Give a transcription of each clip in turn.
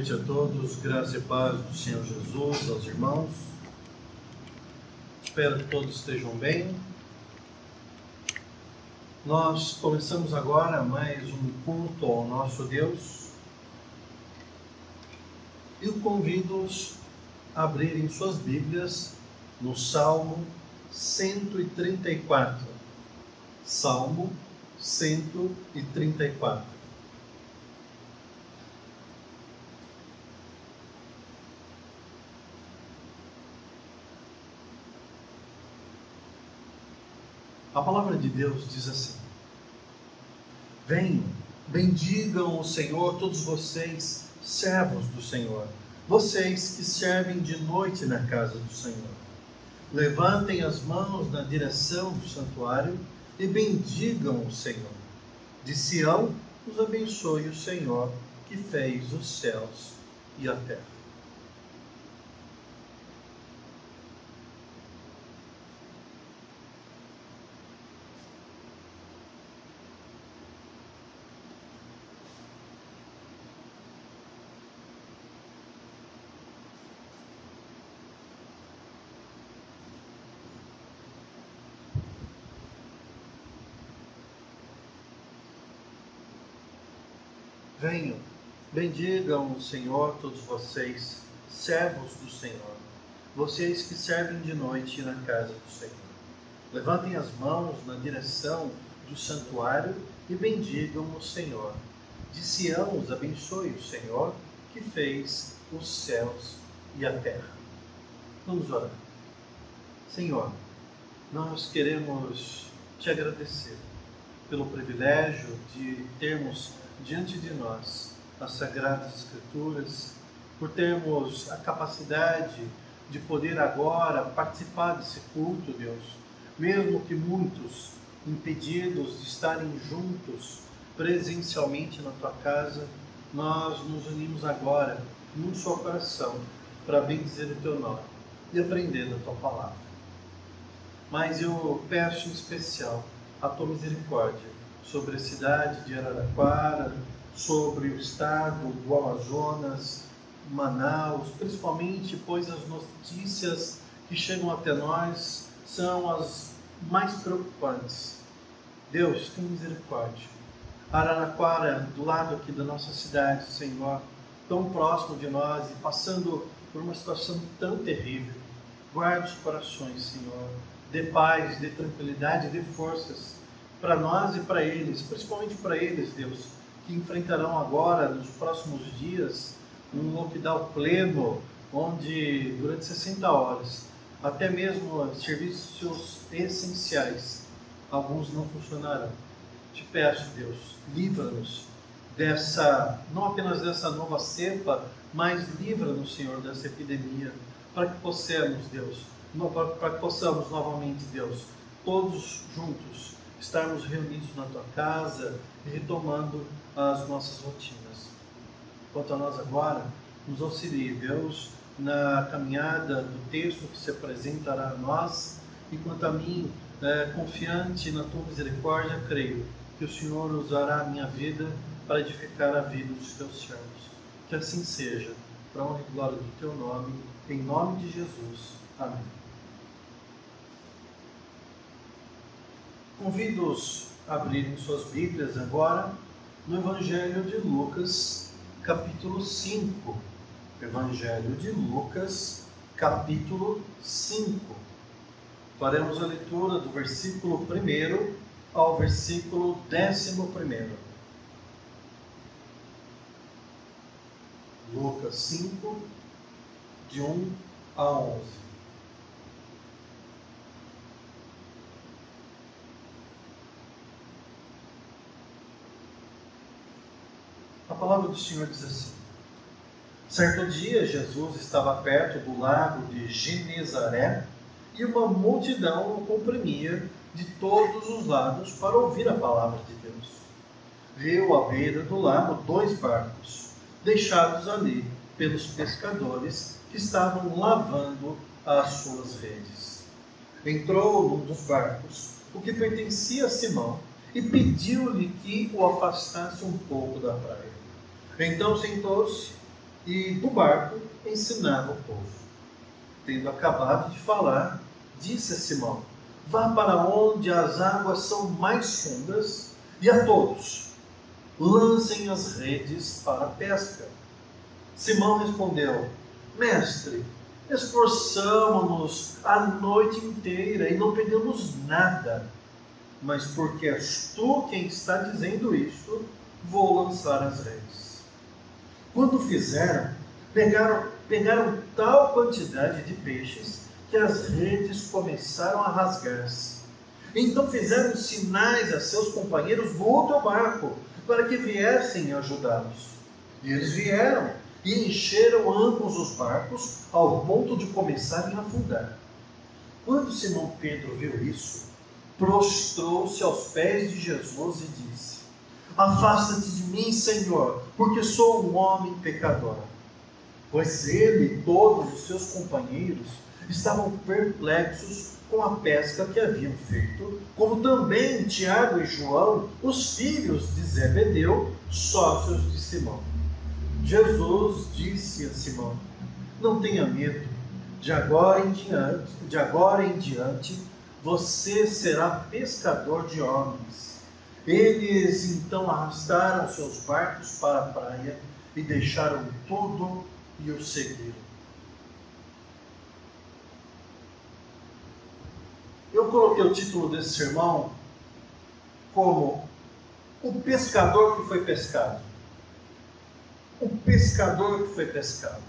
noite a todos, graça e paz do Senhor Jesus, aos irmãos. Espero que todos estejam bem. Nós começamos agora mais um culto ao nosso Deus. Eu convido-os a abrirem suas Bíblias no Salmo 134. Salmo 134. A palavra de Deus diz assim: venham, bendigam o Senhor, todos vocês, servos do Senhor, vocês que servem de noite na casa do Senhor. Levantem as mãos na direção do santuário e bendigam o Senhor. De Sião os abençoe o Senhor, que fez os céus e a terra. Venham, bendigam o Senhor, todos vocês, servos do Senhor, vocês que servem de noite na casa do Senhor. Levantem as mãos na direção do santuário e bendigam o Senhor. De Sião os abençoe o Senhor, que fez os céus e a terra. Vamos orar. Senhor, nós queremos te agradecer pelo privilégio de termos diante de nós as Sagradas Escrituras, por termos a capacidade de poder agora participar desse culto, Deus, mesmo que muitos impedidos de estarem juntos presencialmente na Tua casa, nós nos unimos agora em um só coração para bendizer o Teu nome e aprender da Tua palavra. Mas eu peço em especial a Tua misericórdia sobre a cidade de Araraquara, sobre o estado do Amazonas, Manaus, principalmente, pois as notícias que chegam até nós são as mais preocupantes. Deus, tem misericórdia. Araraquara, do lado aqui da nossa cidade, Senhor, tão próximo de nós e passando por uma situação tão terrível. Guarda os corações, Senhor. Dê paz, dê tranquilidade, dê forças para nós e para eles, principalmente para eles, Deus, que enfrentarão agora, nos próximos dias, um lockdown pleno, onde durante 60 horas, até mesmo serviços essenciais, alguns não funcionarão. Te peço, Deus, livra-nos dessa, não apenas dessa nova cepa, mas livra-nos, Senhor, dessa epidemia, para que possamos, Deus, para que possamos novamente, Deus, todos juntos, estarmos reunidos na Tua casa e retomando as nossas rotinas. Quanto a nós agora, nos auxilie, Deus, na caminhada do texto que se apresentará a nós, e quanto a mim, confiante na Tua misericórdia, creio que o Senhor usará a minha vida para edificar a vida dos Teus servos. Que assim seja, para a honra e glória do Teu nome, em nome de Jesus. Amém. Convido-os a abrirem suas Bíblias agora no Evangelho de Lucas, capítulo 5. Evangelho de Lucas, capítulo 5. Faremos a leitura do versículo 1 ao versículo 11. Lucas 5, de 1 a 11. A palavra do Senhor diz assim: certo dia Jesus estava perto do lago de Genezaré e uma multidão o comprimia de todos os lados para ouvir a palavra de Deus. Viu à beira do lago 2 barcos, deixados ali pelos pescadores que estavam lavando as suas redes. Entrou num dos barcos, o que pertencia a Simão, e pediu-lhe que o afastasse um pouco da praia. Então sentou-se e do barco ensinava o povo. Tendo acabado de falar, disse a Simão: vá para onde as águas são mais fundas e a todos lancem as redes para a pesca. Simão respondeu: mestre, esforçamo-nos a noite inteira e não pegamos nada. Mas porque és tu quem está dizendo isto, vou lançar as redes. Quando fizeram, pegaram tal quantidade de peixes que as redes começaram a rasgar-se. Então fizeram sinais a seus companheiros do outro barco, para que viessem ajudá-los. E eles vieram e encheram ambos os barcos, ao ponto de começarem a afundar. Quando Simão Pedro viu isso, prostrou-se aos pés de Jesus e disse: afasta-te de mim, Senhor, porque sou um homem pecador. Pois ele e todos os seus companheiros estavam perplexos com a pesca que haviam feito, como também Tiago e João, os filhos de Zebedeu, sócios de Simão. Jesus disse a Simão: não tenha medo, de agora em diante você será pescador de homens. Eles então arrastaram seus barcos para a praia e deixaram tudo e o seguiram. Eu coloquei o título desse sermão como O Pescador que foi pescado. O pescador que foi pescado.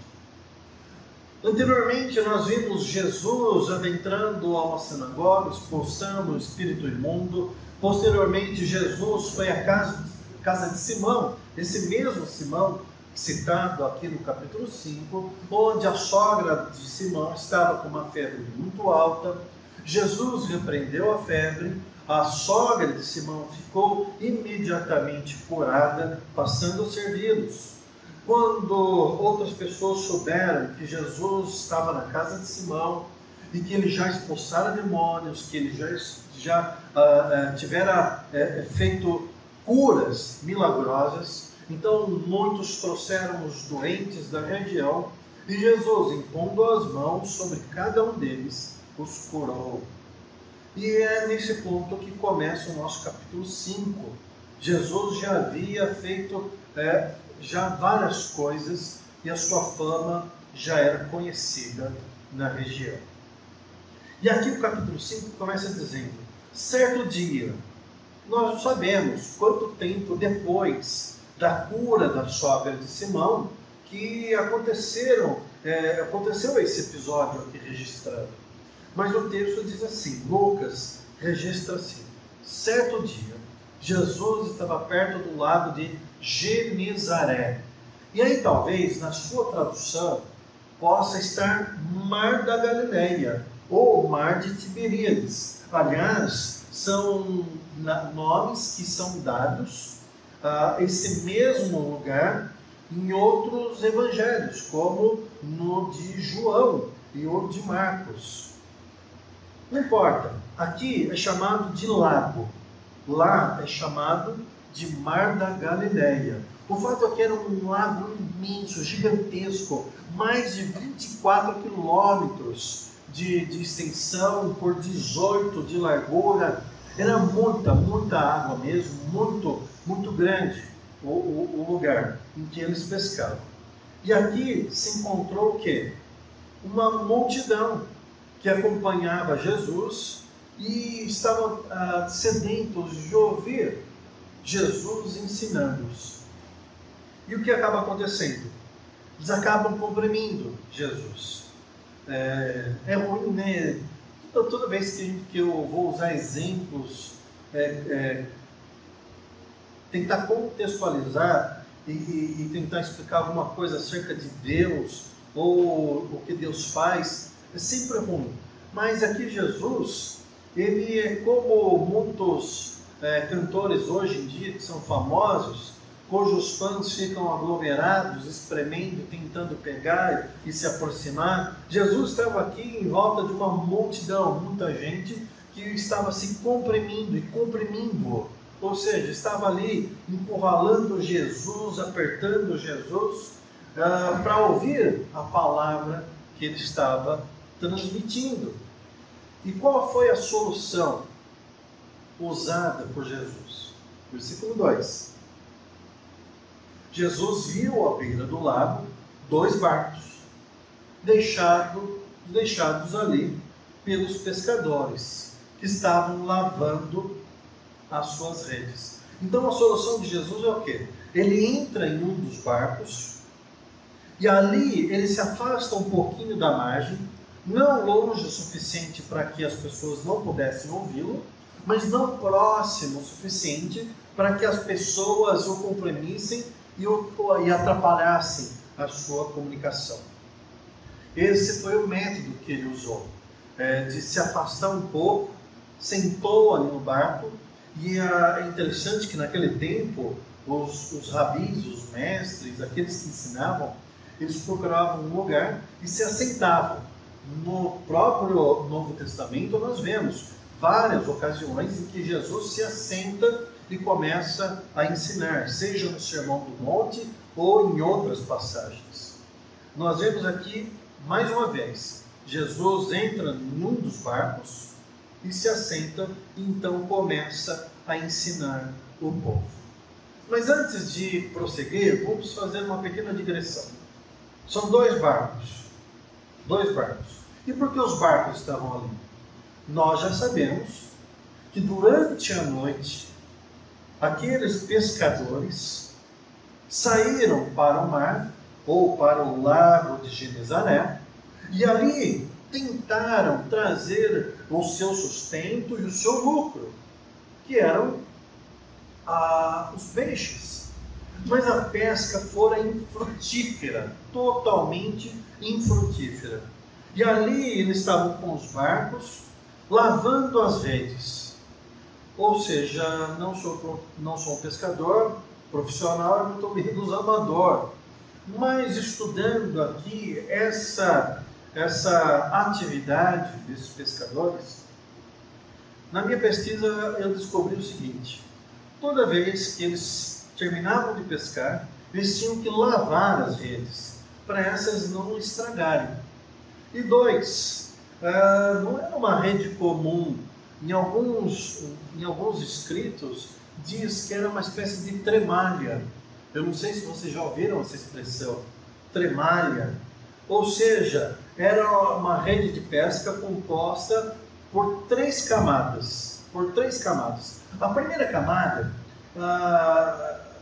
Anteriormente nós vimos Jesus adentrando a uma sinagoga, expulsando o espírito imundo. Posteriormente Jesus foi à casa de Simão, esse mesmo Simão citado aqui no capítulo 5, onde a sogra de Simão estava com uma febre muito alta. Jesus repreendeu a febre, a sogra de Simão ficou imediatamente curada, passando a servi-los. Quando outras pessoas souberam que Jesus estava na casa de Simão e que ele já expulsara demônios, que ele já tivera feito curas milagrosas, então muitos trouxeram os doentes da região e Jesus, impondo as mãos sobre cada um deles, os curou. E é nesse ponto que começa o nosso capítulo 5. Jesus já havia feito já várias coisas e a sua fama já era conhecida na região. E aqui o capítulo 5 começa dizendo: certo dia, nós não sabemos quanto tempo depois da cura da sogra de Simão que aconteceu esse episódio aqui registrado. Mas o texto diz assim, Lucas registra assim: certo dia, Jesus estava perto do lago de Genezaré. E aí talvez na sua tradução possa estar Mar da Galileia ou Mar de Tiberíades. Aliás, são nomes que são dados a esse mesmo lugar em outros evangelhos, como no de João e o de Marcos. Não importa, aqui é chamado de lago, lá é chamado de Mar da Galileia. O fato é que era um lago imenso, gigantesco, mais de 24 quilômetros de extensão por 18 de largura. Era muita água mesmo, muito grande o lugar em que eles pescavam. E aqui se encontrou o quê? Uma multidão que acompanhava Jesus e estavam sedentos de ouvir Jesus ensinando-os. E o que acaba acontecendo? Eles acabam comprimindo Jesus. É ruim, né? Toda vez que eu vou usar exemplos, tentar contextualizar e tentar explicar alguma coisa acerca de Deus ou o que Deus faz, é sempre ruim. Mas aqui Jesus, ele é como muitos cantores hoje em dia que são famosos, cujos fãs ficam aglomerados, espremendo, tentando pegar e se aproximar. Jesus estava aqui em volta de uma multidão, muita gente que estava se comprimindo e comprimindo, ou seja, estava ali encurralando Jesus, apertando Jesus, para ouvir a palavra que ele estava transmitindo. E qual foi a solução usada por Jesus? Versículo 2. Jesus viu à beira do lago 2 barcos, deixados ali pelos pescadores, que estavam lavando as suas redes. Então a solução de Jesus é o quê? Ele entra em um dos barcos, e ali ele se afasta um pouquinho da margem, não longe o suficiente para que as pessoas não pudessem ouvi-lo, mas não próximo o suficiente para que as pessoas o comprimissem e atrapalhassem a sua comunicação. Esse foi o método que ele usou, de se afastar um pouco, sentou ali no barco, e é interessante que naquele tempo os rabis, os mestres, aqueles que ensinavam, eles procuravam um lugar e se assentavam. No próprio Novo Testamento nós vemos várias ocasiões em que Jesus se assenta e começa a ensinar, seja no Sermão do Monte ou em outras passagens. Nós vemos aqui, mais uma vez, Jesus entra num dos barcos e se assenta, e então começa a ensinar o povo. Mas antes de prosseguir, vamos fazer uma pequena digressão. São 2 barcos. 2 barcos. E por que os barcos estavam ali? Nós já sabemos que durante a noite, aqueles pescadores saíram para o mar, ou para o lago de Genezaré, e ali tentaram trazer o seu sustento e o seu lucro, que eram os peixes. Mas a pesca fora infrutífera, totalmente infrutífera. E ali eles estavam com os barcos, lavando as redes. Ou seja, não sou um pescador profissional, muito menos amador. Mas estudando aqui essa atividade desses pescadores, na minha pesquisa eu descobri o seguinte: toda vez que eles terminavam de pescar, eles tinham que lavar as redes, para essas não estragarem. E 2, não era uma rede comum. Em alguns escritos diz que era uma espécie de tremalha. Eu não sei se vocês já ouviram essa expressão, tremalha. Ou seja, era uma rede de pesca composta por 3 camadas. A primeira camada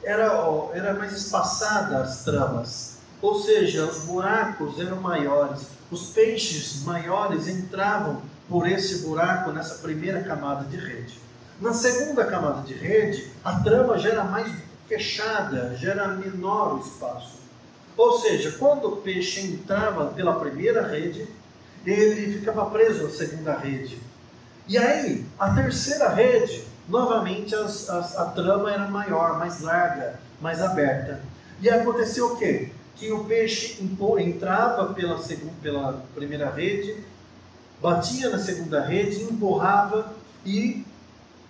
era mais espaçada as tramas, ou seja, os buracos eram maiores, os peixes maiores entravam por esse buraco nessa primeira camada de rede. Na segunda camada de rede, a trama já era mais fechada, já era menor o espaço. Ou seja, quando o peixe entrava pela primeira rede, ele ficava preso à segunda rede. E aí, a terceira rede, novamente a trama era maior, mais larga, mais aberta. E aconteceu o quê? Que o peixe entrava pela primeira rede, batia na segunda rede, empurrava e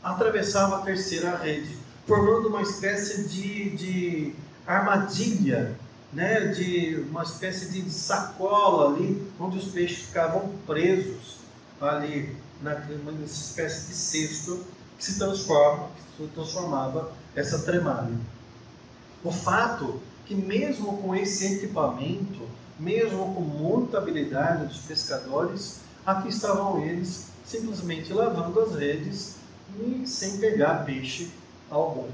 atravessava a terceira rede, formando uma espécie de armadilha, né? De uma espécie de sacola ali, onde os peixes ficavam presos ali, nessa espécie de cesto que se transformava essa tremalha. O fato que mesmo com esse equipamento, mesmo com muita habilidade dos pescadores, aqui estavam eles simplesmente lavando as redes e sem pegar peixe algum.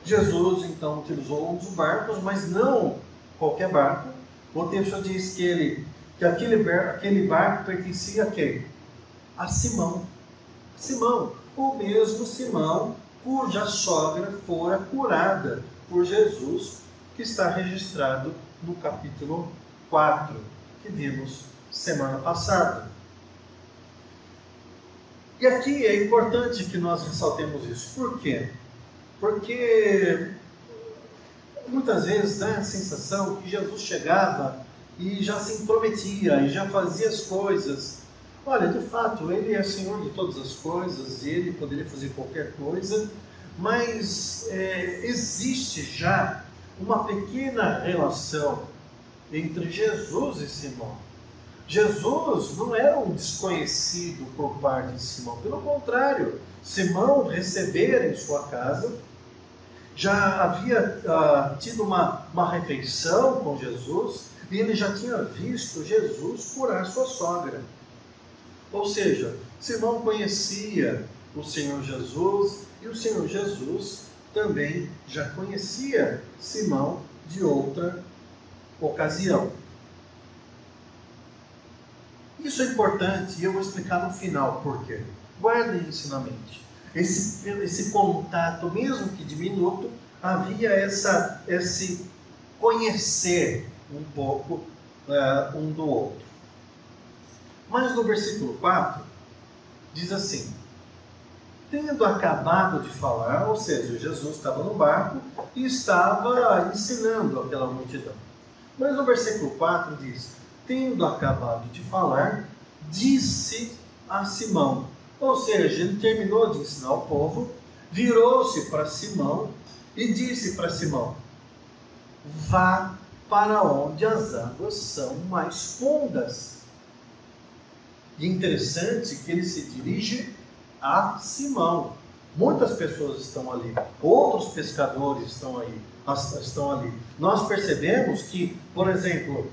Jesus então utilizou um dos barcos, mas não qualquer barco. O texto diz que aquele barco pertencia a quem? A Simão. Simão, o mesmo Simão cuja sogra fora curada por Jesus, que está registrado no capítulo 4, que vimos semana passada. E aqui é importante que nós ressaltemos isso. Por quê? Porque muitas vezes dá a sensação que Jesus chegava e já se intrometia, e já fazia as coisas. Olha, de fato, Ele é Senhor de todas as coisas, e Ele poderia fazer qualquer coisa, mas existe já uma pequena relação entre Jesus e Simão. Jesus não era um desconhecido por parte de Simão, pelo contrário, Simão recebera em sua casa, já havia tido uma refeição com Jesus, e ele já tinha visto Jesus curar sua sogra. Ou seja, Simão conhecia o Senhor Jesus, e o Senhor Jesus também já conhecia Simão de outra ocasião. Isso é importante e eu vou explicar no final por quê. Guardem isso na mente. Esse contato, mesmo que diminuto, havia esse conhecer um pouco um do outro. Mas no versículo 4, diz assim: tendo acabado de falar, ou seja, Jesus estava no barco e estava ensinando aquela multidão. Mas no versículo 4 diz: tendo acabado de falar, disse a Simão. Ou seja, ele terminou de ensinar o povo, virou-se para Simão e disse para Simão: vá para onde as águas são mais fundas. E interessante que ele se dirige a Simão. Muitas pessoas estão ali, outros pescadores estão ali. Nós percebemos que, por exemplo,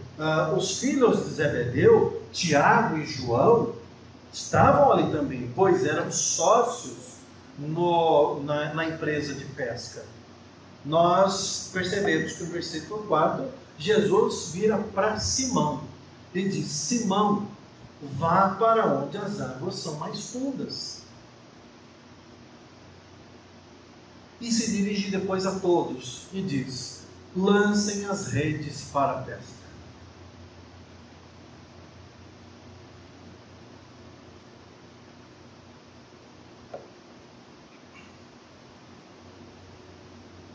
os filhos de Zebedeu, Tiago e João, estavam ali também, pois eram sócios na empresa de pesca. Nós percebemos que no versículo 4, Jesus vira para Simão e diz: Simão, vá para onde as águas são mais fundas. E se dirige depois a todos e diz: lancem as redes para a pesca.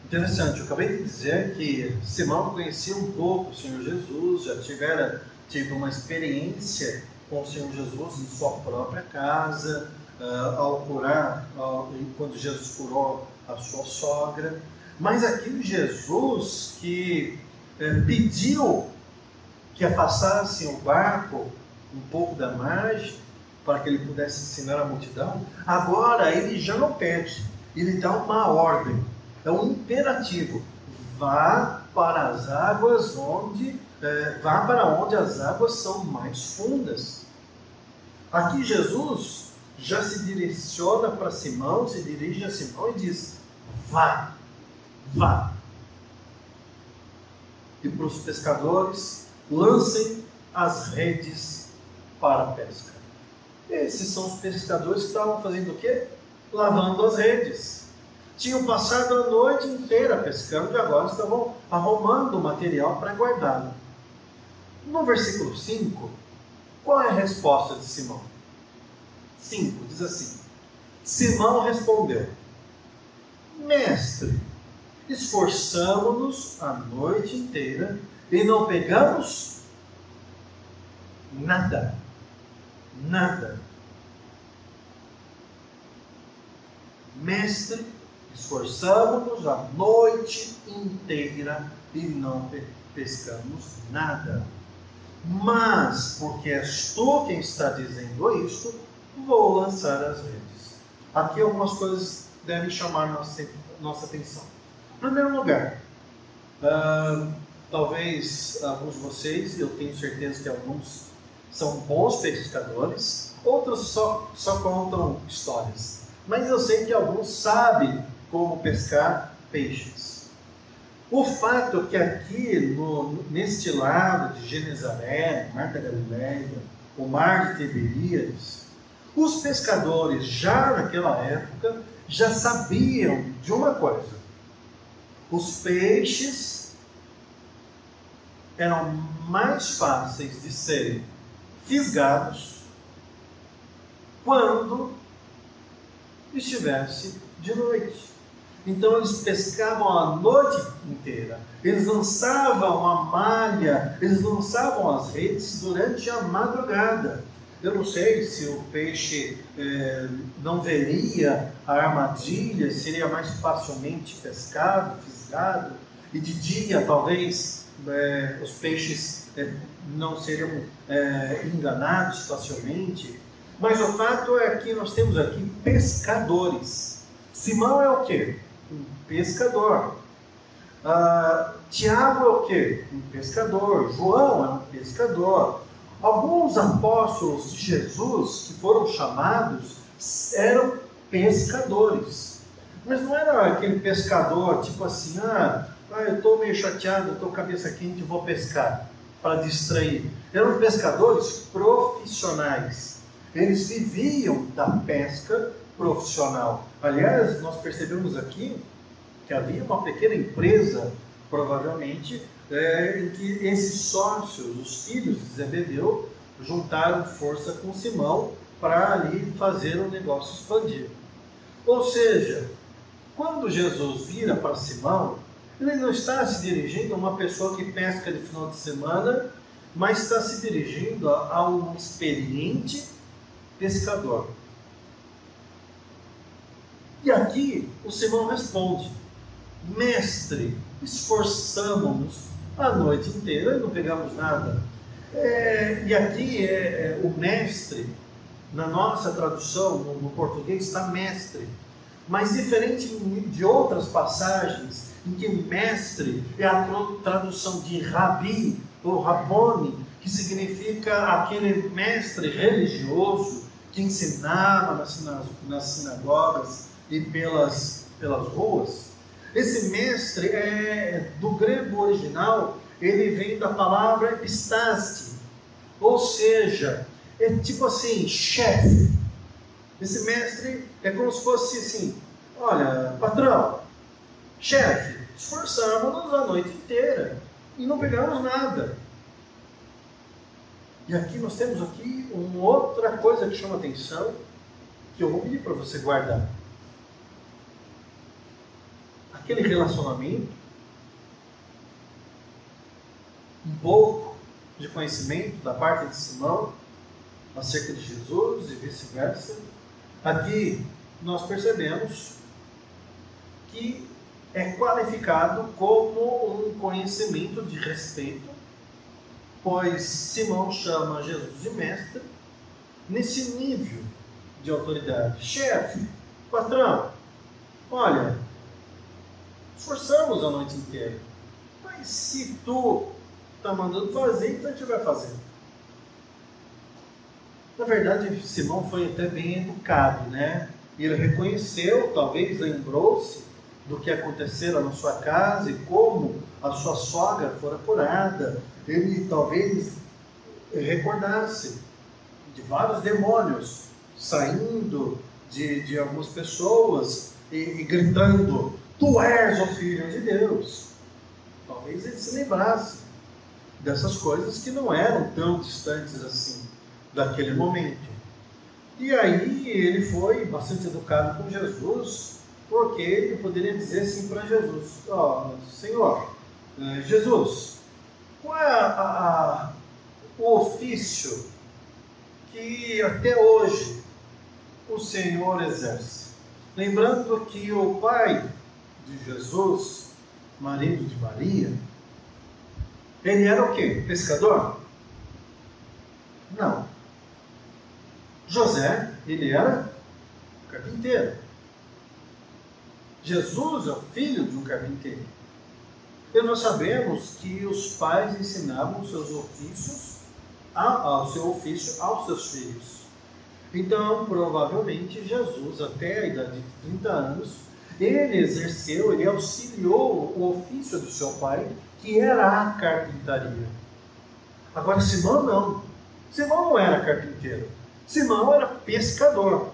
Interessante, eu acabei de dizer que Simão conhecia um pouco o Senhor Jesus, já tive uma experiência com o Senhor Jesus em sua própria casa, quando Jesus curou a sua sogra. Mas aqui Jesus que pediu que afastassem o barco um pouco da margem para que ele pudesse ensinar a multidão, agora ele já não pede, ele dá uma ordem, é um imperativo: vá para as águas vá para onde as águas são mais fundas. Aqui Jesus já se direciona para Simão, se dirige a Simão e diz: vá, vá. E para os pescadores: lancem as redes para a pesca. Esses são os pescadores que estavam fazendo o quê? Lavando as redes. Tinham passado a noite inteira pescando e agora estavam arrumando o material para guardá-lo. No versículo 5, qual é a resposta de Simão? 5, diz assim: Simão respondeu: mestre, esforçamo-nos a noite inteira e não pegamos nada. Nada. Mestre, esforçamo-nos a noite inteira e não pescamos nada. Mas, porque és tu quem está dizendo isto, vou lançar as redes. Aqui algumas coisas devem chamar nossa atenção. Em primeiro lugar, talvez alguns de vocês, eu tenho certeza que alguns são bons pescadores, outros só contam histórias. Mas eu sei que alguns sabem como pescar peixes. O fato é que aqui, neste lado de Genezaré, Mar da Galileia, o Mar de Tiberíades, os pescadores já naquela época já sabiam de uma coisa: os peixes eram mais fáceis de serem fisgados quando estivesse de noite. Então eles pescavam a noite inteira, eles lançavam a malha, eles lançavam as redes durante a madrugada. Eu não sei se o peixe não veria a armadilha, seria mais facilmente pescado, fisgado. e de dia talvez os peixes não seriam enganados facilmente. Mas o fato é que nós temos aqui pescadores. Simão é o quê? Um pescador. Tiago é o quê? Um pescador. João é um pescador. Alguns apóstolos de Jesus que foram chamados eram pescadores. Mas não era aquele pescador tipo assim, eu estou meio chateado, estou cabeça quente e vou pescar, para distrair. Eram pescadores profissionais. Eles viviam da pesca profissional. Aliás, nós percebemos aqui que havia uma pequena empresa, provavelmente, em que esses sócios, os filhos de Zebedeu, juntaram força com Simão para ali fazer o negócio expandir. Ou seja, quando Jesus vira para Simão, ele não está se dirigindo a uma pessoa que pesca de final de semana, mas está se dirigindo a um experiente pescador. E aqui o Simão responde: mestre, esforçamos-nos a noite inteira e não pegamos nada. E aqui o mestre, na nossa tradução, no português, está mestre. Mas diferente de outras passagens, em que mestre é a tradução de rabi ou rabone, que significa aquele mestre religioso que ensinava nas sinagogas e pelas ruas. Esse mestre, do grego original, ele vem da palavra epistaste, ou seja, é tipo assim, chefe. Esse mestre é como se fosse assim: olha, patrão, chefe, esforçamos-nos a noite inteira e não pegamos nada. E aqui nós temos uma outra coisa que chama atenção, que eu vou pedir para você guardar. Aquele relacionamento, um pouco de conhecimento da parte de Simão acerca de Jesus e vice-versa. Aqui nós percebemos que é qualificado como um conhecimento de respeito, pois Simão chama Jesus de mestre nesse nível de autoridade. Chefe, patrão, olha, esforçamos a noite inteira, mas se tu está mandando fazer, então a gente vai fazer. Na verdade, Simão foi até bem educado, né? Ele reconheceu, talvez lembrou-se do que acontecera na sua casa e como a sua sogra fora curada. Ele talvez recordasse de vários demônios saindo de algumas pessoas e gritando: tu és o Filho de Deus. Talvez ele se lembrasse dessas coisas que não eram tão distantes assim daquele momento. E aí ele foi bastante educado com Jesus, porque ele poderia dizer assim para Jesus: Senhor, Jesus, qual é o ofício que até hoje o Senhor exerce? Lembrando que o pai de Jesus, marido de Maria, ele era o quê? Pescador? Não. José, ele era carpinteiro. Jesus é o filho de um carpinteiro. E nós sabemos que os pais ensinavam seus ofícios, ao seu ofício aos seus filhos. Então, provavelmente, Jesus, até a idade de 30 anos, ele auxiliou o ofício do seu pai, que era a carpintaria. Agora, Simão não. Simão não era carpinteiro. Simão era pescador.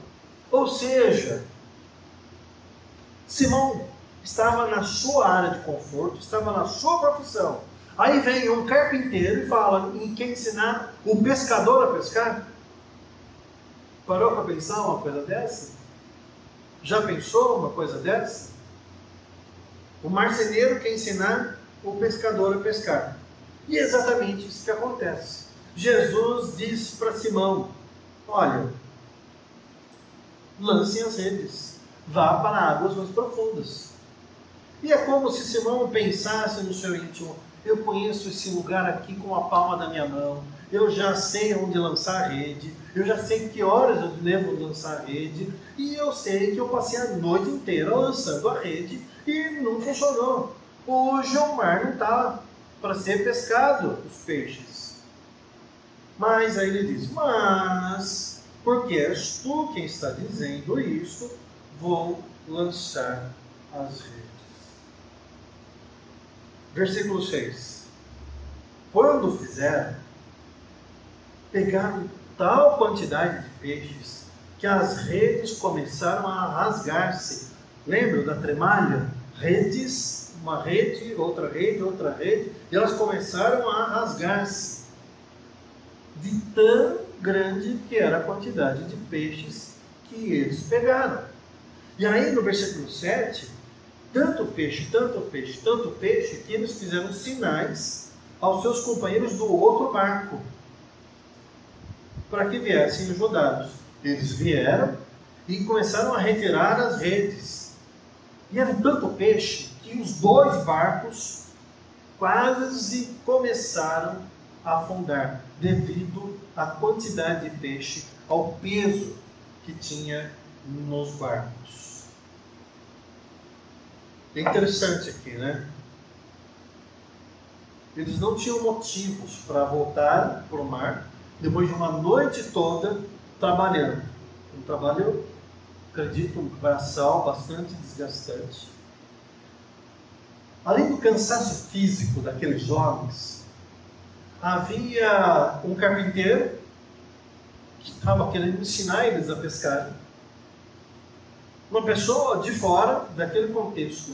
Ou seja, Simão estava na sua área de conforto, estava na sua profissão. Aí vem um carpinteiro e fala em quem ensinar o pescador a pescar. Parou para pensar uma coisa dessa? Já pensou uma coisa dessa? O marceneiro quer ensinar o pescador a pescar. E é exatamente isso que acontece. Jesus diz para Simão: olha, lancem as redes, vá para águas mais profundas. E é como se Simão pensasse no seu íntimo: eu conheço esse lugar aqui com a palma da minha mão, eu já sei onde lançar a rede, eu já sei que horas eu devo lançar a rede, e eu sei que eu passei a noite inteira lançando a rede e não funcionou. Hoje o mar não está para ser pescado, os peixes. Mas aí ele diz: mas, porque és tu quem está dizendo isso, vou lançar as redes. Versículo 6. Quando fizeram, pegaram tal quantidade de peixes que as redes começaram a rasgar-se. Lembram da tremalha? Redes, uma rede, outra rede, e elas começaram a rasgar-se. De tão grande que era a quantidade de peixes que eles pegaram. E aí no versículo 7, tanto peixe, que eles fizeram sinais aos seus companheiros do outro barco, para que viessem ajudados. Eles vieram e começaram a retirar as redes. E era tanto peixe que os dois barcos quase começaram a afundar, devido à quantidade de peixe, ao peso que tinha nos barcos. É interessante aqui, né? Eles não tinham motivos para voltar para o mar depois de uma noite toda trabalhando. Um trabalho, acredito, braçal bastante desgastante. Além do cansaço físico daqueles homens, havia um carpinteiro que estava querendo ensinar eles a pescar. Uma pessoa de fora daquele contexto,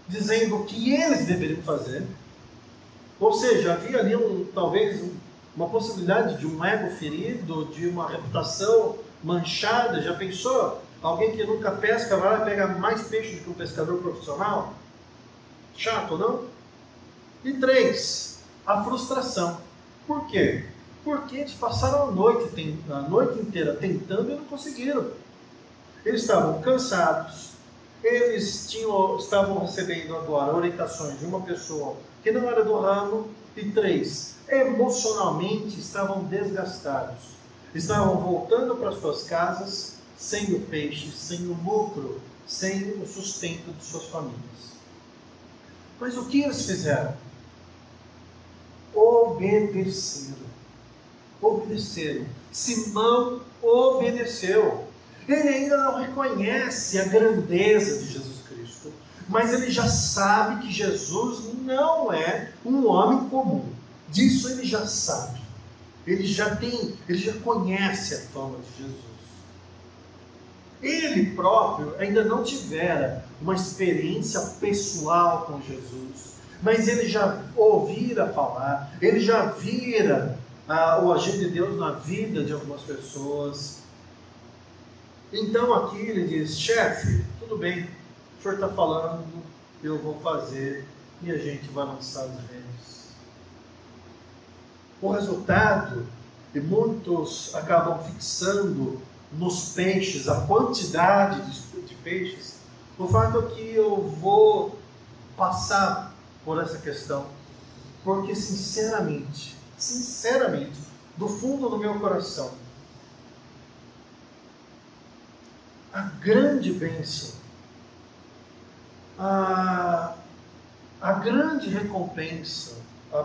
dizendo o que eles deveriam fazer. Ou seja, havia ali talvez uma possibilidade de um ego ferido, de uma reputação manchada. Já pensou? Alguém que nunca pesca vai lá pegar mais peixe do que um pescador profissional? Chato, não? E 3, a frustração. Por quê? Porque eles passaram a noite inteira tentando e não conseguiram. Eles estavam cansados, eles estavam recebendo agora orientações de uma pessoa que não era do ramo. E 3, emocionalmente estavam desgastados. Estavam voltando para suas casas sem o peixe, sem o lucro, sem o sustento de suas famílias. Mas o que eles fizeram? Obedeceram. Simão obedeceu. Ele ainda não reconhece a grandeza de Jesus Cristo, mas ele já sabe que Jesus não é um homem comum. Disso ele já sabe. Ele já conhece a fama de Jesus. Ele próprio ainda não tivera uma experiência pessoal com Jesus, mas ele já ouvira falar, ele já vira o agir de Deus na vida de algumas pessoas. Então aqui ele diz: chefe, tudo bem, o senhor está falando, eu vou fazer, e a gente vai lançar as redes. O resultado, e muitos acabam fixando nos peixes, a quantidade de peixes, o fato é que eu vou passar por essa questão, porque sinceramente, do fundo do meu coração, a grande bênção, a grande recompensa, a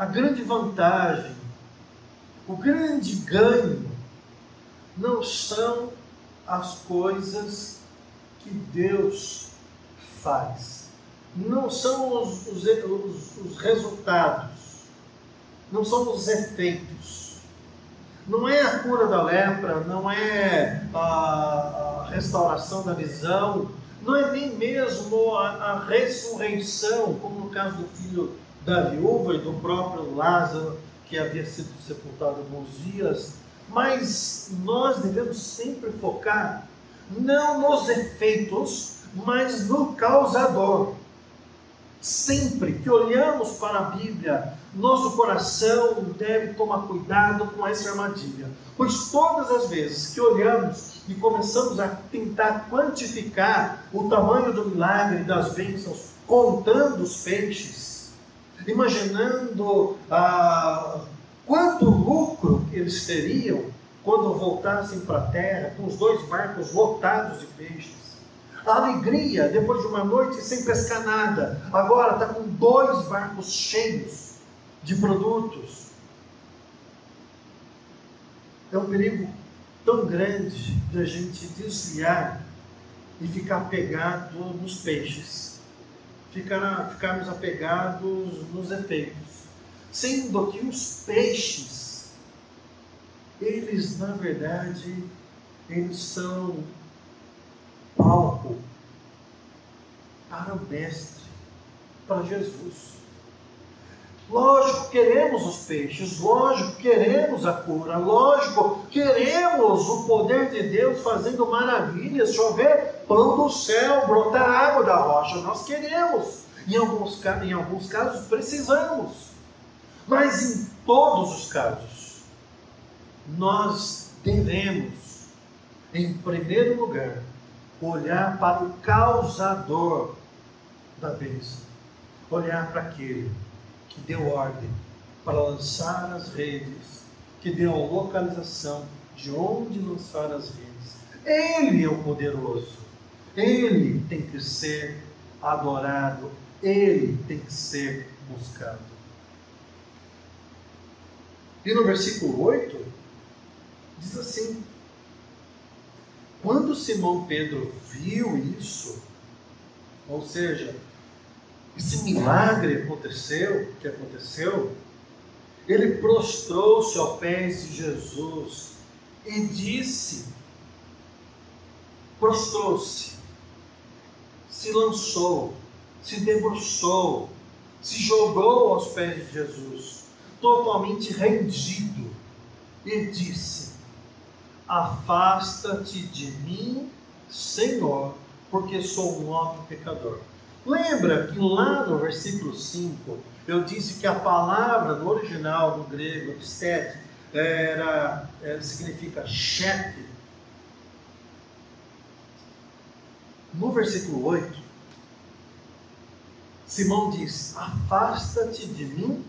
grande vantagem, o grande ganho, não são as coisas que Deus faz, não são os resultados, não são os efeitos. Não é a cura da lepra, não é a restauração da visão, não é nem mesmo a ressurreição, como no caso do filho da viúva e do próprio Lázaro, que havia sido sepultado alguns dias. Mas nós devemos sempre focar não nos efeitos, mas no causador. Sempre que olhamos para a Bíblia, nosso coração deve tomar cuidado com essa armadilha, pois todas as vezes que olhamos e começamos a tentar quantificar o tamanho do milagre, das bênçãos, contando os peixes, imaginando quanto lucro eles teriam quando voltassem para a terra, com os 2 barcos lotados de peixes. A alegria, depois de uma noite sem pescar nada, agora está com 2 barcos cheios de produtos. É um perigo tão grande de a gente desviar e ficar pegado nos peixes, ficarmos apegados nos efeitos, sendo que os peixes, eles na verdade, eles são palco para o Mestre, para Jesus. Lógico, queremos os peixes, lógico, queremos a cura, lógico, queremos o poder de Deus fazendo maravilhas, chover pão do céu, brotar água da rocha, nós queremos, em alguns casos precisamos, mas em todos os casos, nós devemos, em primeiro lugar, olhar para o causador da bênção, olhar para aquele que deu ordem para lançar as redes, que deu a localização de onde lançar as redes. Ele é o poderoso, ele tem que ser adorado, ele tem que ser buscado. E no versículo 8, diz assim: quando Simão Pedro viu isso, ou seja, esse milagre que aconteceu, ele prostrou-se aos pés de Jesus e disse, prostrou-se, se lançou, se debruçou, se jogou aos pés de Jesus, totalmente rendido, e disse: afasta-te de mim, Senhor, porque sou um homem pecador. Lembra que lá no versículo 5, eu disse que a palavra no original, no grego, epistete, significa chefe. No versículo 8, Simão diz: afasta-te de mim,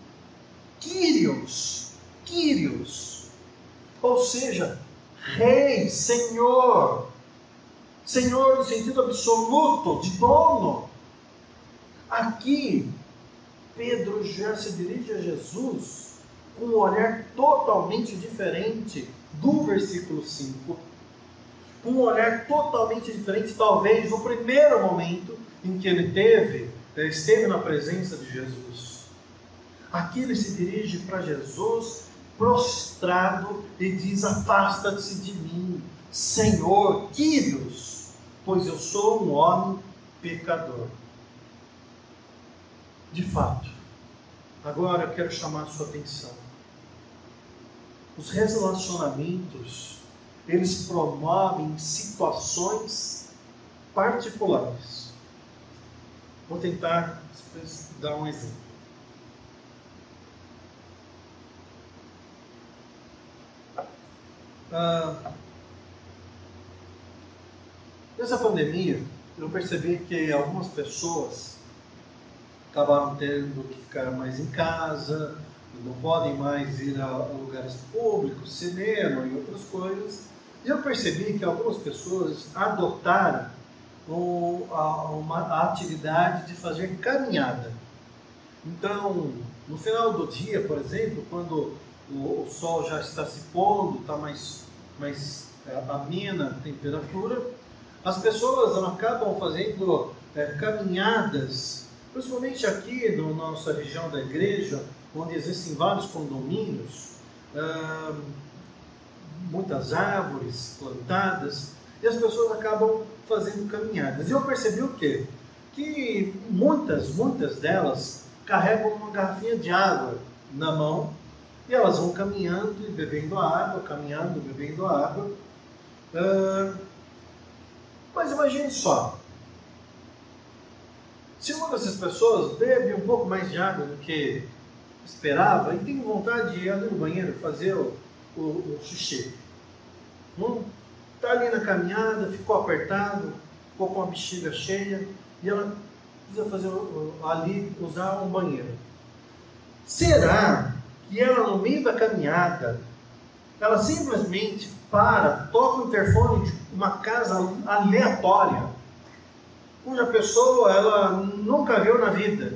Kyrios, ou seja, Rei, Senhor no sentido absoluto, de dono. Aqui, Pedro já se dirige a Jesus com um olhar totalmente diferente do versículo 5, com um olhar totalmente diferente, talvez, no primeiro momento em que ele esteve na presença de Jesus. Aqui ele se dirige para Jesus prostrado e diz: afasta-te de mim, Senhor, Kyrios, pois eu sou um homem pecador. De fato, agora eu quero chamar a sua atenção. Os relacionamentos, eles promovem situações particulares. Vou tentar dar um exemplo. Nessa pandemia, eu percebi que algumas pessoas acabaram tendo que ficar mais em casa, não podem mais ir a lugares públicos, cinema e outras coisas. E eu percebi que algumas pessoas adotaram a atividade de fazer caminhada. Então, no final do dia, por exemplo, quando o sol já está se pondo, está mais amena a temperatura, as pessoas acabam fazendo caminhadas, principalmente aqui na nossa região da igreja, onde existem vários condomínios, muitas árvores plantadas, e as pessoas acabam fazendo caminhadas. E eu percebi o quê? Que muitas delas carregam uma garrafinha de água na mão, e elas vão caminhando e bebendo água, caminhando e bebendo água. Mas imagine só, se uma dessas pessoas bebe um pouco mais de água do que esperava e tem vontade de ir ali no banheiro fazer o xixi. Está ali na caminhada, ficou apertado, ficou com a bexiga cheia e ela precisa fazer ali, usar um banheiro. Será que ela, no meio da caminhada, ela simplesmente toca o interfone de uma casa aleatória, cuja pessoa ela nunca viu na vida,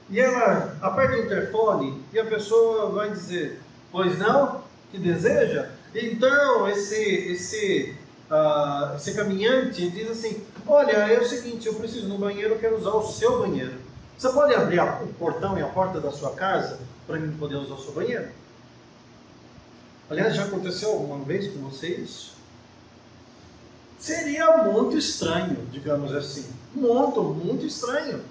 e ela aperta o interfone e a pessoa vai dizer, pois não, que deseja? Então esse caminhante diz assim, olha, é o seguinte, eu preciso ir no banheiro, eu quero usar o seu banheiro. Você pode abrir o portão e a porta da sua casa para mim poder usar o seu banheiro? Aliás, já aconteceu alguma vez com você isso? Seria muito estranho, digamos assim. Muito estranho.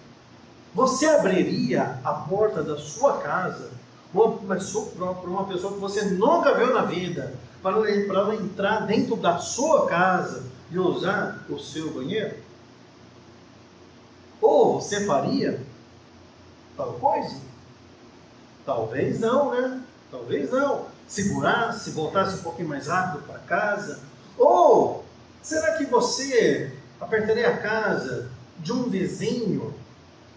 Você abriria a porta da sua casa para uma pessoa que você nunca viu na vida, para ela entrar dentro da sua casa e usar o seu banheiro? Ou você faria tal coisa? Talvez não, né? Talvez não. Segurasse, voltasse um pouquinho mais rápido para casa? Ou será que você apertaria a casa de um vizinho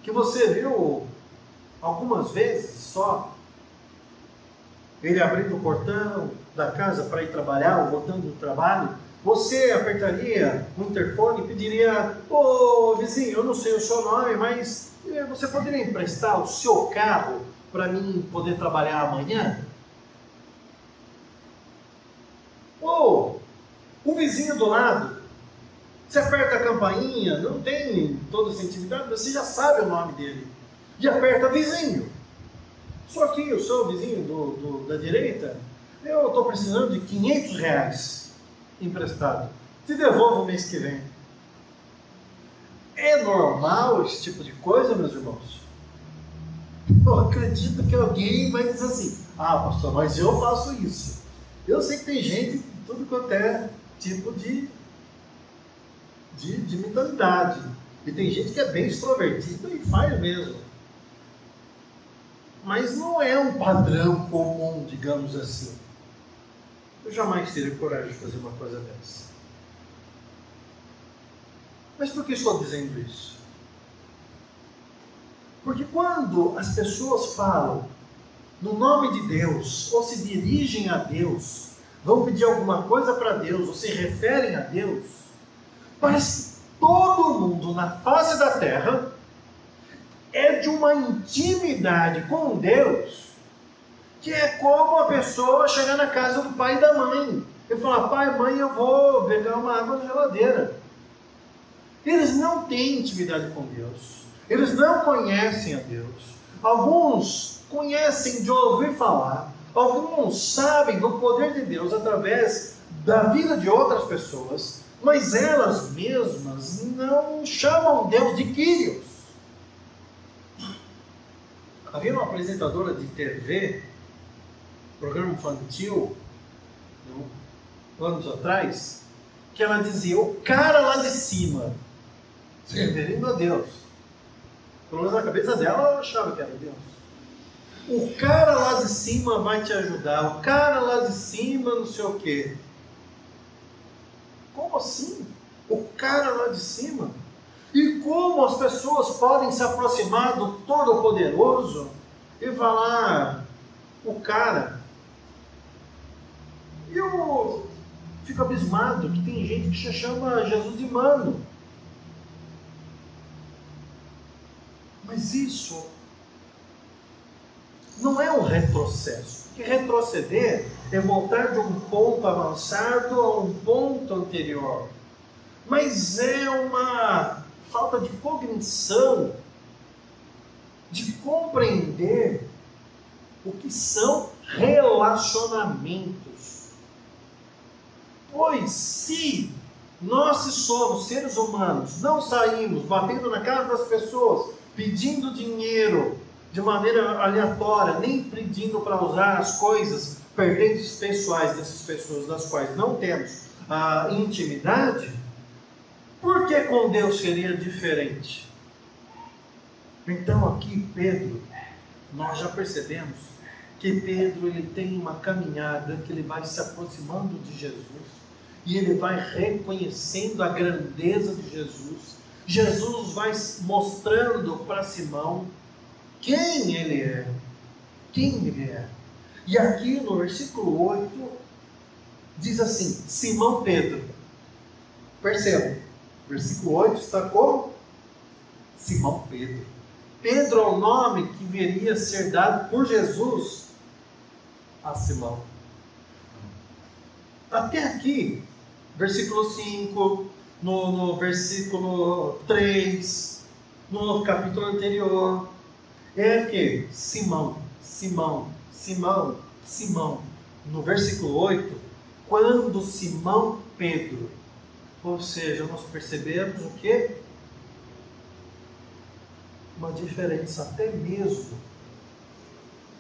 que você viu algumas vezes só? Ele abrindo o portão da casa para ir trabalhar ou voltando do trabalho? Você apertaria o interfone e pediria, ô vizinho, eu não sei o seu nome, mas você poderia emprestar o seu carro para mim poder trabalhar amanhã? Ou o vizinho do lado, você aperta a campainha, não tem toda essa intimidade, você já sabe o nome dele, e aperta vizinho. Só que o seu vizinho da direita, eu estou precisando de R$500 emprestado, te devolvo o mês que vem. É normal esse tipo de coisa, meus irmãos? Eu acredito que alguém vai dizer assim, pastor, mas eu faço isso. Eu sei que tem gente, tudo quanto é tipo de mentalidade. E tem gente que é bem extrovertida e faz mesmo. Mas não é um padrão comum, digamos assim. Eu jamais teria coragem de fazer uma coisa dessa. Mas por que estou dizendo isso? Porque quando as pessoas falam no nome de Deus, ou se dirigem a Deus, vão pedir alguma coisa para Deus, ou se referem a Deus, parece que todo mundo na face da terra é de uma intimidade com Deus, que é como a pessoa chegar na casa do pai e da mãe e falar, pai, mãe, eu vou pegar uma água na geladeira. Eles não têm intimidade com Deus, eles não conhecem a Deus. Alguns conhecem de ouvir falar, alguns sabem do poder de Deus através da vida de outras pessoas, mas elas mesmas não chamam Deus de Kyrios. Havia uma apresentadora de TV, programa infantil, anos atrás, que ela dizia, o cara lá de cima, se referindo a Deus. Pelo menos na cabeça dela, ela achava que era Deus. O cara lá de cima vai te ajudar, o cara lá de cima não sei o quê. Como assim? O cara lá de cima? E como as pessoas podem se aproximar do Todo-Poderoso e falar, o cara? Eu fico abismado que tem gente que se chama Jesus de mano. Mas isso não é um retrocesso. Porque retroceder é voltar de um ponto avançado a um ponto anterior. Mas é uma falta de cognição, de compreender o que são relacionamentos. Pois se nós que somos seres humanos, não saímos batendo na cara das pessoas, pedindo dinheiro de maneira aleatória, nem pedindo para usar as coisas, pertences pessoais dessas pessoas, das quais não temos a intimidade, por que com Deus seria diferente? Então aqui Pedro nós já percebemos que Pedro ele tem uma caminhada que ele vai se aproximando de Jesus e ele vai reconhecendo a grandeza de Jesus. Jesus vai mostrando para Simão quem ele é. Quem ele é. E aqui no versículo 8 diz assim: Simão Pedro. Percebam, versículo 8 está como? Simão Pedro. Pedro é o nome que viria a ser dado por Jesus a Simão. Até aqui, versículo 5, no versículo 3, no capítulo anterior, é que Simão, Simão, Simão, Simão. No versículo 8, quando Simão Pedro, ou seja, nós percebemos o quê? Uma diferença até mesmo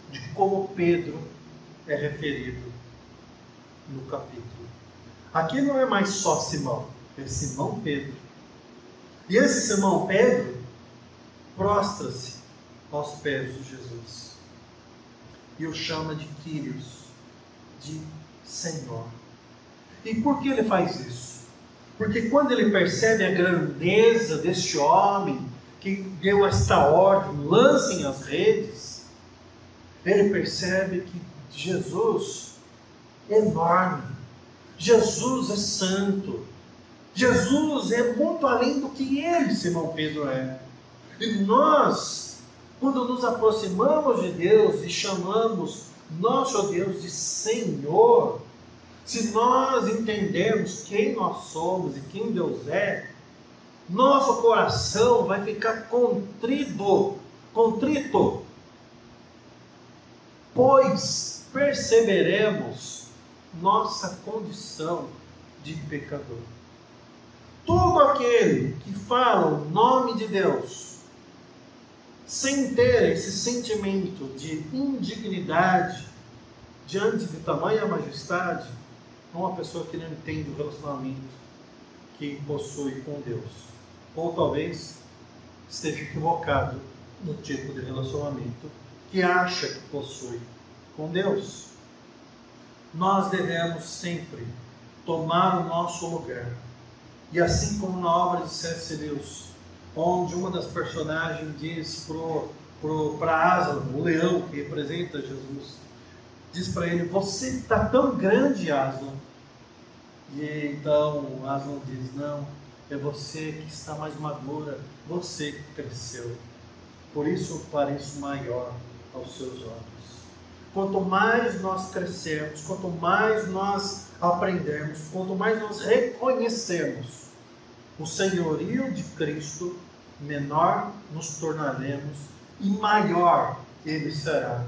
de como Pedro é referido no capítulo. Aqui não é mais só Simão, é Simão Pedro. E esse Simão Pedro prostra-se aos pés de Jesus e o chama de Quírios, de Senhor. E por que ele faz isso? Porque quando ele percebe a grandeza deste homem que deu esta ordem, lancem as redes, ele percebe que Jesus é enorme, Jesus é santo, Jesus é muito além do que ele, Simão Pedro, é. E nós, quando nos aproximamos de Deus e chamamos nosso Deus de Senhor, se nós entendermos quem nós somos e quem Deus é, nosso coração vai ficar contrito, pois perceberemos nossa condição de pecador. Todo aquele que fala o nome de Deus, sem ter esse sentimento de indignidade diante de tamanha majestade, é uma pessoa que não entende o relacionamento que possui com Deus. Ou talvez esteja equivocado no tipo de relacionamento que acha que possui com Deus. Nós devemos sempre tomar o nosso lugar. E assim como na obra de C.S. Lewis, onde uma das personagens diz para Aslan, o leão que representa Jesus, diz para ele: você está tão grande, Aslan. E então Aslan diz: não, é você que está mais madura, você que cresceu. Por isso eu pareço maior aos seus olhos. Quanto mais nós crescermos, quanto mais nós aprendermos, quanto mais nós reconhecermos o senhorio de Cristo, menor nos tornaremos e maior Ele será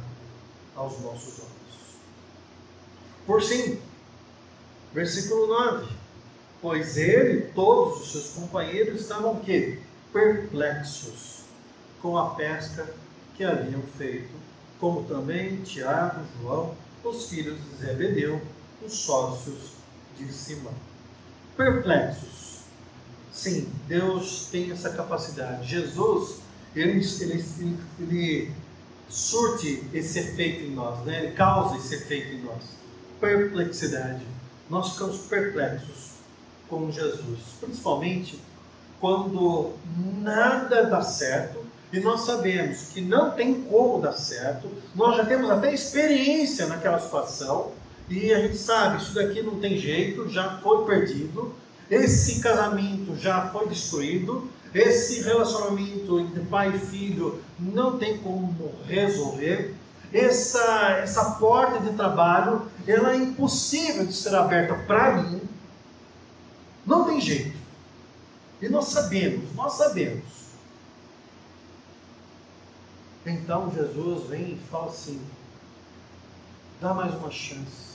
aos nossos olhos. Por fim, versículo 9: pois ele e todos os seus companheiros estavam o quê? Perplexos com a pesca que haviam feito, como também Tiago, João, os filhos de Zebedeu, os sócios de Simão. Perplexos. Sim, Deus tem essa capacidade. Jesus, ele surte esse efeito em nós, né? Ele causa esse efeito em nós. Perplexidade. Nós ficamos perplexos com Jesus, principalmente quando nada dá certo e nós sabemos que não tem como dar certo, nós já temos até experiência naquela situação e a gente sabe, isso daqui não tem jeito, já foi perdido, esse casamento já foi destruído, esse relacionamento entre pai e filho não tem como resolver, essa porta de trabalho ela é impossível de ser aberta para mim, não tem jeito. E nós sabemos. Então Jesus vem e fala assim: dá mais uma chance,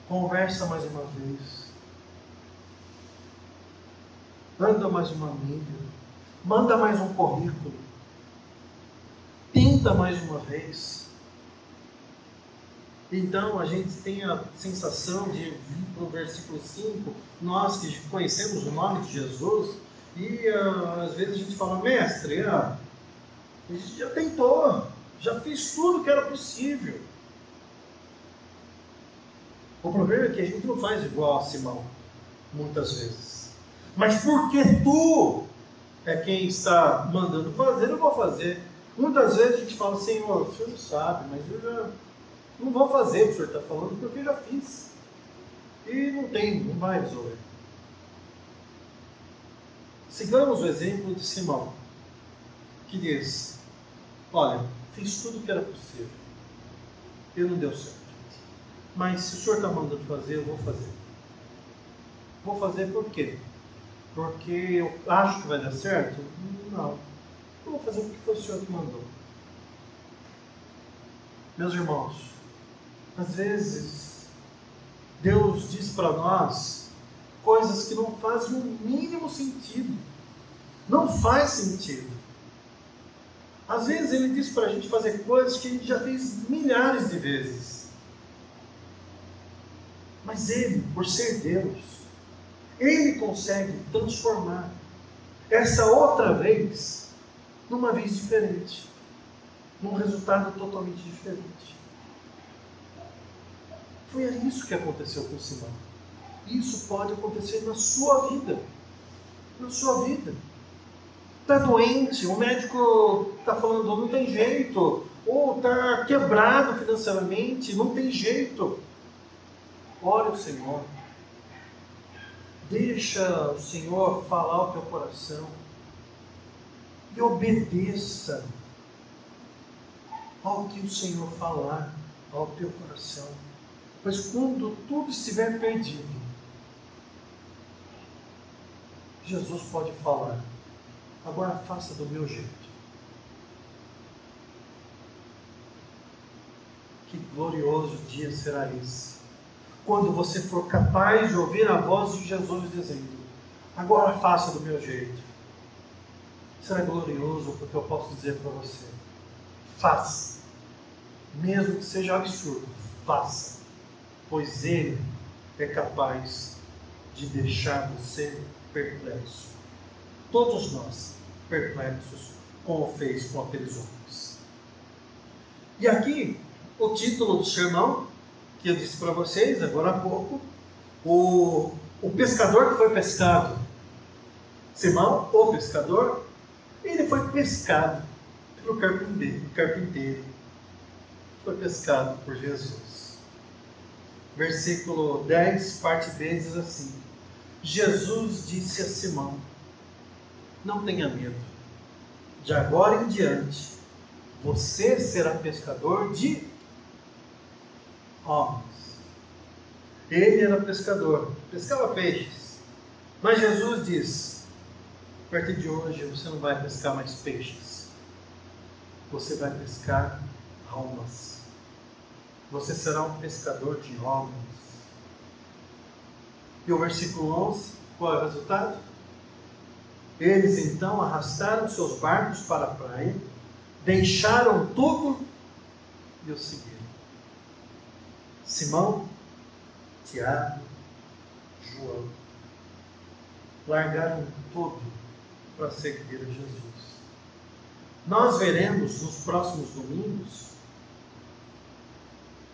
conversa mais uma vez, anda mais uma milha, manda mais um currículo, tenta mais uma vez. Então a gente tem a sensação de vir para o versículo 5, nós que conhecemos o nome de Jesus, e às vezes a gente fala: mestre, a gente já tentou, Já fiz tudo que era possível. O problema é que a gente não faz igual a Simão, muitas vezes. Mas porque tu é quem está mandando fazer, eu vou fazer. Muitas vezes a gente fala, Senhor, o Senhor não sabe, mas eu já não vou fazer o que o Senhor está falando, porque eu já fiz. E não vai resolver. Sigamos o exemplo de Simão, que diz, olha, fiz tudo o que era possível. E não deu certo. Mas se o Senhor está mandando fazer, eu vou fazer. Vou fazer por quê? Porque eu acho que vai dar certo? Não. Eu vou fazer porque foi o Senhor que mandou. Meus irmãos, às vezes, Deus diz para nós coisas que não fazem o mínimo sentido. Não faz sentido. Às vezes Ele diz para a gente fazer coisas que a gente já fez milhares de vezes. Mas Ele, por ser Deus, Ele consegue transformar essa outra vez numa vez diferente, num resultado totalmente diferente. Foi isso que aconteceu com Simão. Isso pode acontecer na sua vida. Na sua vida. Está doente, o médico está falando, não tem jeito. Ou está quebrado financeiramente, não tem jeito. Ore o Senhor. Deixa o Senhor falar o teu coração. E obedeça ao que o Senhor falar ao teu coração. Pois quando tudo estiver perdido, Jesus pode falar, agora faça do meu jeito. Que glorioso dia será esse, quando você for capaz de ouvir a voz de Jesus dizendo, agora faça do meu jeito. Será glorioso, porque eu posso dizer para você, faça, mesmo que seja absurdo, faça, pois Ele é capaz de deixar você perplexo. Todos nós perplexos, como fez com aqueles homens. E aqui, o título do sermão, que eu disse para vocês agora há pouco, o pescador que foi pescado. Simão, o pescador, ele foi pescado pelo carpinteiro. Foi pescado por Jesus. Versículo 10, parte B, diz assim, Jesus disse a Simão, não tenha medo, de agora em diante, você será pescador de homens. Ele era pescador, pescava peixes, mas Jesus diz, a partir de hoje você não vai pescar mais peixes, você vai pescar almas, você será um pescador de homens. E o versículo 11, qual é o resultado? Eles então arrastaram seus barcos para a praia, deixaram tudo e o seguiram. Simão, Tiago, João, largaram tudo para seguir a Jesus. Nós veremos nos próximos domingos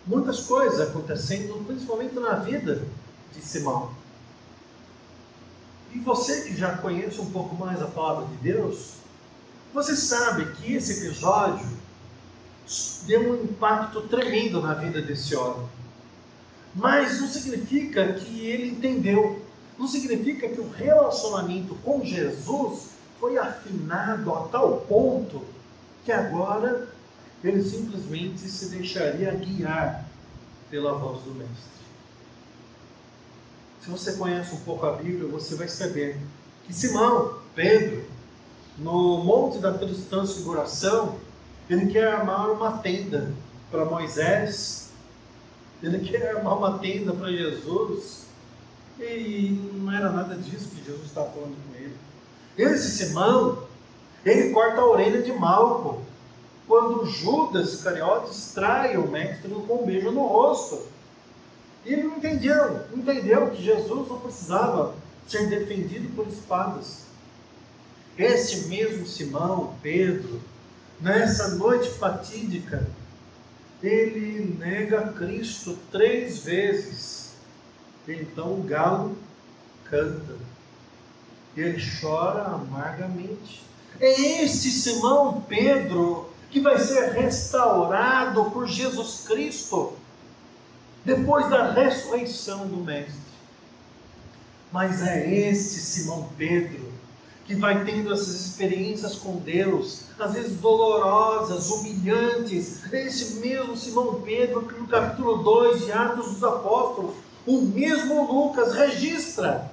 muitas coisas acontecendo, principalmente na vida de Simão. E você que já conhece um pouco mais a palavra de Deus, você sabe que esse episódio deu um impacto tremendo na vida desse homem. Mas não significa que ele entendeu, não significa que o relacionamento com Jesus foi afinado a tal ponto que agora ele simplesmente se deixaria guiar pela voz do Mestre. Se você conhece um pouco a Bíblia, você vai saber que Simão, Pedro, no Monte da Transfiguração, ele quer armar uma tenda para Moisés, ele quer armar uma tenda para Jesus, e não era nada disso que Jesus estava falando com ele. Esse Simão, ele corta a orelha de Malco, quando Judas Iscariotes trai o Mestre com um beijo no rosto. E ele não entendeu que Jesus não precisava ser defendido por espadas. Esse mesmo Simão, Pedro, nessa noite fatídica, ele nega Cristo 3 vezes. Então o galo canta. E ele chora amargamente. É este Simão Pedro que vai ser restaurado por Jesus Cristo depois da ressurreição do Mestre. Mas é este Simão Pedro que vai tendo essas experiências com Deus, às vezes dolorosas, humilhantes. É esse mesmo Simão Pedro que no capítulo 2 de Atos dos Apóstolos, o mesmo Lucas registra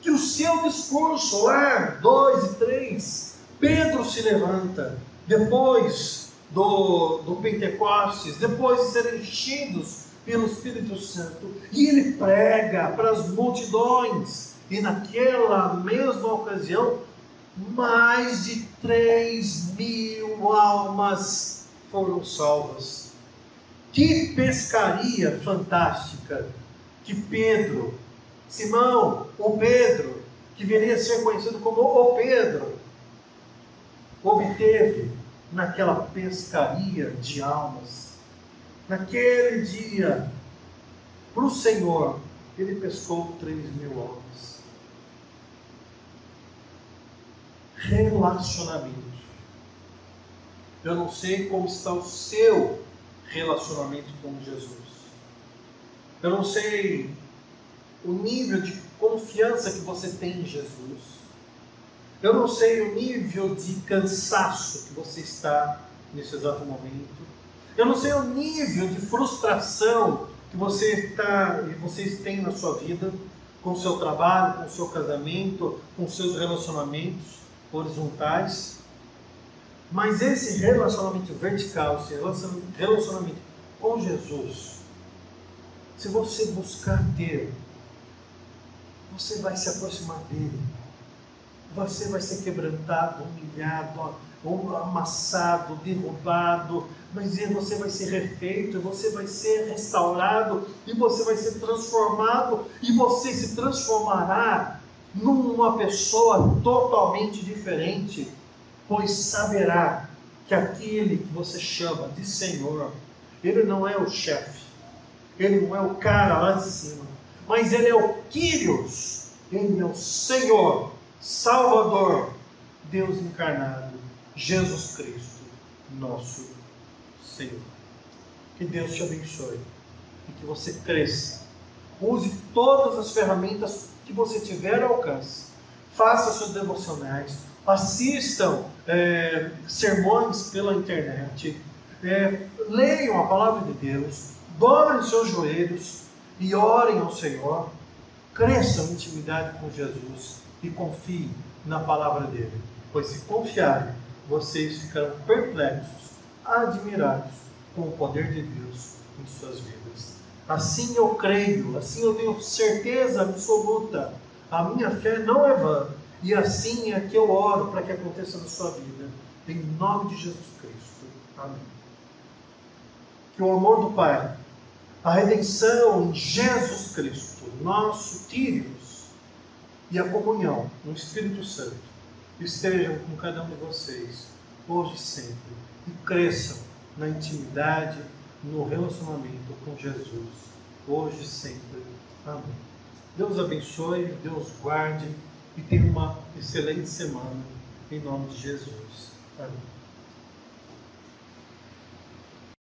que o seu discurso, lá 2 e 3, Pedro se levanta, depois do Pentecostes, depois de serem enchidos pelo Espírito Santo, e ele prega para as multidões, e naquela mesma ocasião, mais de 3.000 almas foram salvas. Que pescaria fantástica que Pedro, Simão, o Pedro, que viria a ser conhecido como o Pedro, obteve naquela pescaria de almas. Naquele dia, para o Senhor, ele pescou 3.000 almas. Relacionamento. Eu não sei como está o seu relacionamento com Jesus. Eu não sei o nível de confiança que você tem em Jesus. Eu não sei o nível de cansaço que você está nesse exato momento. Eu não sei o nível de frustração que vocês têm na sua vida, com o seu trabalho, com o seu casamento, com os seus relacionamentos horizontais. Mas esse relacionamento vertical, esse relacionamento com Jesus, se você buscar ter, você vai se aproximar dele. Você vai ser quebrantado, humilhado, amassado, derrubado, mas você vai ser refeito, você vai ser restaurado, e você vai ser transformado, e você se transformará numa pessoa totalmente diferente, pois saberá que aquele que você chama de Senhor, ele não é o chefe, ele não é o cara lá de cima, mas ele é o Kyrios, ele é o Senhor, Salvador, Deus encarnado, Jesus Cristo, nosso Senhor. Que Deus te abençoe e que você cresça. Use todas as ferramentas que você tiver ao alcance. Faça seus devocionais, assistam sermões pela internet, leiam a palavra de Deus, dobrem seus joelhos e orem ao Senhor. Cresçam em intimidade com Jesus e confiem na palavra dele, pois se confiarem, vocês ficarão perplexos, admirados com o poder de Deus em suas vidas. Assim eu creio, assim eu tenho certeza absoluta, a minha fé não é vã, e assim é que eu oro para que aconteça na sua vida, em nome de Jesus Cristo. Amém. Que o amor do Pai, a redenção em Jesus Cristo, nosso Kyrios, e a comunhão no Espírito Santo estejam com cada um de vocês, hoje e sempre, e cresçam na intimidade, no relacionamento com Jesus, hoje e sempre. Amém. Deus abençoe, Deus guarde e tenha uma excelente semana, em nome de Jesus. Amém.